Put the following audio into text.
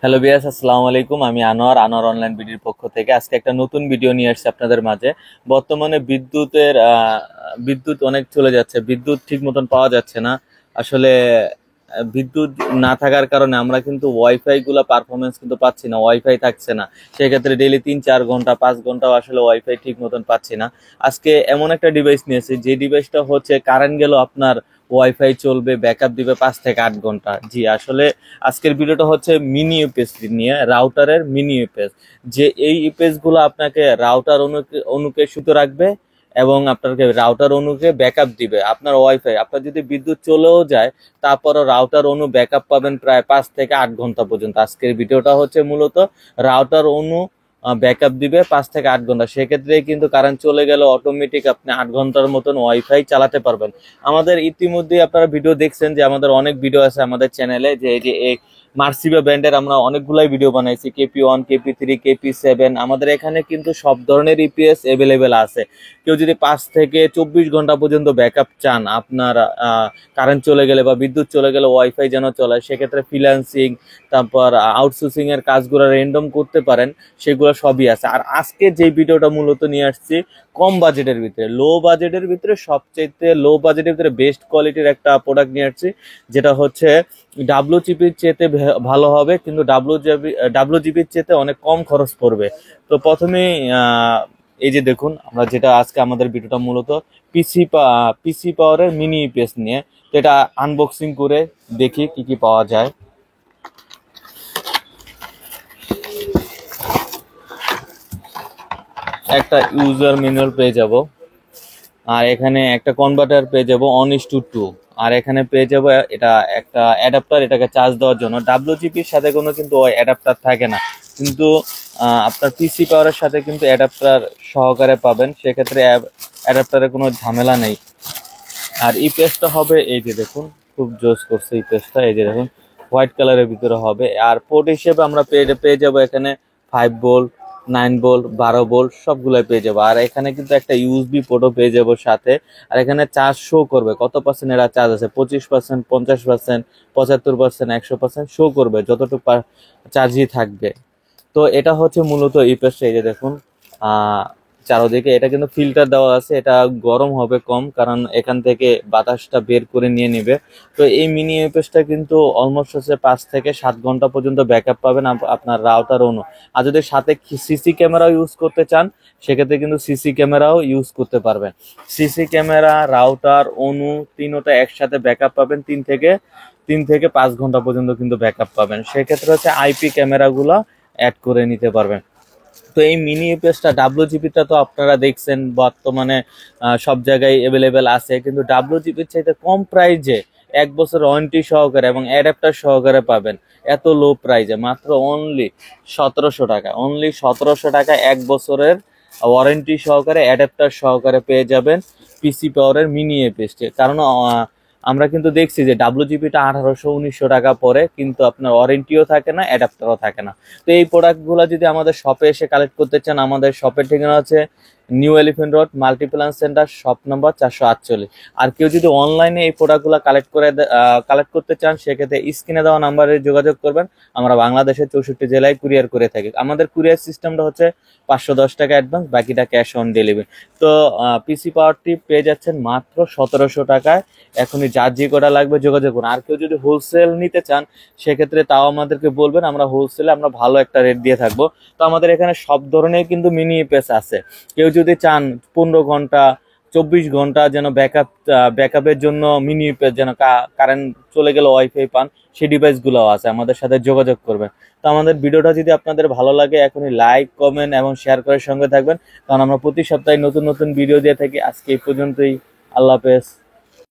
Hello বিয়াস, আসসালামু আলাইকুম। আমি আনোয়ার অনলাইন ভিডিওর পক্ষ থেকে আজকে একটা নতুন ভিডিও নিয়ে আসছি আপনাদের মাঝে। বর্তমানে বিদ্যুৎ অনেক চলে যাচ্ছে, বিদ্যুৎ ঠিক মতন পাওয়া যাচ্ছে না আসলে। বিদ্যুৎ না থাকার কারণে আমরা কিন্তু ওয়াইফাই গুলা পারফরমেন্স কিন্তু পাচ্ছি না, ওয়াইফাই থাকছে না। সেক্ষেত্রে ডেইলি 3-4 ঘন্টা 5 ঘন্টাও আসলে ওয়াইফাই ঠিক মতন পাচ্ছি না। আজকে এমন একটা ডিভাইস নিয়েছি, যে ডিভাইসটা হচ্ছে কারেন্ট গেল আপনার ওয়াইফাই চলবে, ব্যাকআপ দিবে 5 থেকে 8 ঘন্টা। জি আসলে আজকের ভিডিওটা হচ্ছে মিনি ইউপিএস নিয়ে, রাউটারের মিনি ইউপিএস। যে এই ইউপিএস গুলো আপনাকে রাউটার অনুকে সুতো রাখবে এবং আপনাকে রাউটার অনুকে ব্যাকআপ দিবে আপনার ওয়াইফাই। আপনার যদি বিদ্যুৎ চলেও যায়, তারপরও রাউটার অনু ব্যাকআপ পাবেন প্রায় 5 থেকে 8 ঘন্টা পর্যন্ত। আজকের ভিডিওটা হচ্ছে মূলত রাউটার অনু ব্যাকআপ দিবে 5 থেকে 8 ঘন্টা। সেক্ষেত্রে কিন্তু কারেন্ট চলে গেলে অটোমেটিক আপনি 8 ঘন্টার মতন ওয়াইফাই চালাতে পারবেন। আমাদের ইতিমধ্যে আপনারা ভিডিও দেখছেন যে আমাদের অনেক ভিডিও আছে আমাদের চ্যানেলে, যে এই যে এই মার্সিবা ব্র্যান্ডের আমরা অনেকগুলাই ভিডিও বানাইছি, KP1, KP3, KP7। আমাদের এখানে কিন্তু সব ধরনের ইপিএস অ্যাভেলেবেল আছে। কেউ যদি 5 থেকে 24 ঘন্টা পর্যন্ত ব্যাকআপ চান, আপনার কারেন্ট চলে গেলে বা বিদ্যুৎ চলে গেলে ওয়াইফাই যেন চলে, সেক্ষেত্রে ফ্রিল্যান্সিং, তারপর আউটসোর্সিং এর কাজগুলো র্যান্ডম করতে পারেন, সেগুলো সবই আছে। আর আজকে যে ভিডিওটা মূলত নিয়ে আসছি কম বাজেটের ভিতরে, লো বাজেটের ভিতরে সবচেয়ে লো বাজেটের ভিতরে বেস্ট কোয়ালিটির একটা প্রোডাক্ট নিয়ে আসছি, যেটা হচ্ছে ডাব্লুজিপির চেতে ভালো হবে, কিন্তু ডাব্লুজিপির চেতে অনেক কম খরচ পড়বে। তো প্রথমে এই যে দেখুন, আমরা যেটা আজকে আমাদের ভিডিওটা মূলত পিসি পাওয়ারের মিনি ইপিএস নিয়ে। তো এটা আনবক্সিং করে দেখি কি কি পাওয়া যায়। একটা ইউজার ম্যানুয়াল পেয়ে যাব, আর এখানে একটা কনভার্টার পেয়ে যাব 1:2। আর এখানে পেয়ে যাব এটা একটা অ্যাডাপ্টার, এটাকে চার্জ দেওয়ার জন্য। ডাব্লিউজিপির সাথে কোনো কিন্তু ওই অ্যাডাপ্টার থাকে না, কিন্তু আপনার পিসি পাওয়ারের সাথে কিন্তু অ্যাডাপ্টার সহকারে পাবেন। সেক্ষেত্রে অ্যাডাপ্টারে কোনো ঝামেলা নেই। আর ইপিএসটা হবে এই যে দেখুন, খুব জোস করছে ইপিএসটা। এই যে দেখুন, হোয়াইট কালারের ভিতরে হবে। আর পোর্ট হিসেবে আমরা পেয়ে যাবো এখানে 5 ভোল্ট, 9 ভোল্ট, 12 ভোল্ট সবগুলাই পেয়ে যাবো। আর এখানে কিন্তু একটা ইউএসবি পোর্টও পেয়ে যাবো সাথে। আর এখানে চার্জ শো করবে কত পার্সেন্ট এরা চার্জ আছে, 25%, 50%, 75%, 100% শো করবে যতটুকু চার্জই থাকবে। তো এটা হচ্ছে মূলত ইপিএসটা। এই যে দেখুন, আহ চারোদিকে এটা কিন্তু ফিল্টার দেওয়া আছে, এটা গরম হবে কম, কারণ এখান থেকে বাতাসটা বের করে নিয়ে নেবে। তো এই মিনি ইউপিএসটা কিন্তু অলমোস্ট হচ্ছে 5 থেকে 7 ঘন্টা পর্যন্ত ব্যাকআপ পাবেন আপনার রাউটার অনু। আর যদি সাথে সিসি ক্যামেরাও ইউজ করতে চান, সেক্ষেত্রে কিন্তু সিসি ক্যামেরাও ইউজ করতে পারবেন। সিসি ক্যামেরা, রাউটার, অনু তিনোটা একসাথে ব্যাকআপ পাবেন। 3 থেকে 5 ঘন্টা পর্যন্ত কিন্তু ব্যাকআপ পাবেন। সেক্ষেত্রে হচ্ছে আইপি ক্যামেরাগুলো অ্যাড করে নিতে পারবেন। তো এই মিনি ইউপিএসটা, ডাব্লুজিপিটা তো আপনারা দেখছেন বর্তমানে সব জায়গায় অ্যাভেলেবেল আছে, কিন্তু ডাব্লুজিপির চাইতে কম প্রাইজে 1 বছর ওয়ারেন্টি সহকারে এবং অ্যাডাপ্টার সহকারে পাবেন। এত লো প্রাইজে মাত্র অনলি 1700 টাকা। অনলি 1700 টাকা 1 বছরের ওয়ারেন্টি সহকারে অ্যাডাপ্টার সহকারে পেয়ে যাবেন পিসি পাওয়ারের মিনি ইউপিএসটি। কারণ আমরা কিন্তু দেখছি যে ডাব্লুজিপিটা 1800-1900 টাকা পরে, কিন্তু আপনার ওয়ারেন্টিও থাকে না, অ্যাডাপ্টারও থাকে না। তো এই প্রোডাক্টগুলো যদি আমাদের শপে এসে কালেক্ট করতে চান, আমাদের শপের ঠিকানা হচ্ছে new elephant road, Multiplan centre, shop number 448। আর কেউ যদি অনলাইনে এই প্রোডাক্টগুলো কালেক্ট করতে চান, সেক্ষেত্রে স্ক্রিনে দেওয়া নাম্বারে যোগাযোগ করবেন। আমরা বাংলাদেশের 64 জেলায় কুরিয়ার করে থাকি। আমাদের কুরিয়ার সিস্টেমটা হচ্ছে 510 টাকা অ্যাডভান্স, বাকিটা ক্যাশ অন ডেলিভারি। তো পিসি পাওয়ারটি পেয়ে যাচ্ছেন মাত্র 1700 টাকায়। এখনই যার যে কটা লাগবে যোগাযোগ করুন। আর কেউ যদি হোলসেল নিতে চান, সেক্ষেত্রে তাও আমাদেরকে বলবেন, আমরা হোলসেলে আমরা ভালো একটা রেট দিয়ে থাকবো। তো আমাদের এখানে সব ধরনের কিন্তু মিনি ইউপিএস আছে। কেউ যদি চান 15 ঘন্টা, 24 ঘন্টা যেন ব্যাকআপের জন্য মিনি ইউপিএস, যেন কারেন্ট চলে গেলে ওয়াইফাই পান, সেই ডিভাইসগুলো আছে, আমাদের সাথে যোগাযোগ করবেন। তো আমাদের ভিডিওটা যদি আপনাদের ভালো লাগে, এখনই লাইক, কমেন্ট এবং শেয়ার করে সঙ্গে থাকবেন, কারণ আমরা প্রতি সপ্তাহে নতুন নতুন ভিডিও দিয়ে থাকি। আজকে এই পর্যন্তই। আল্লাহ হাফেজ।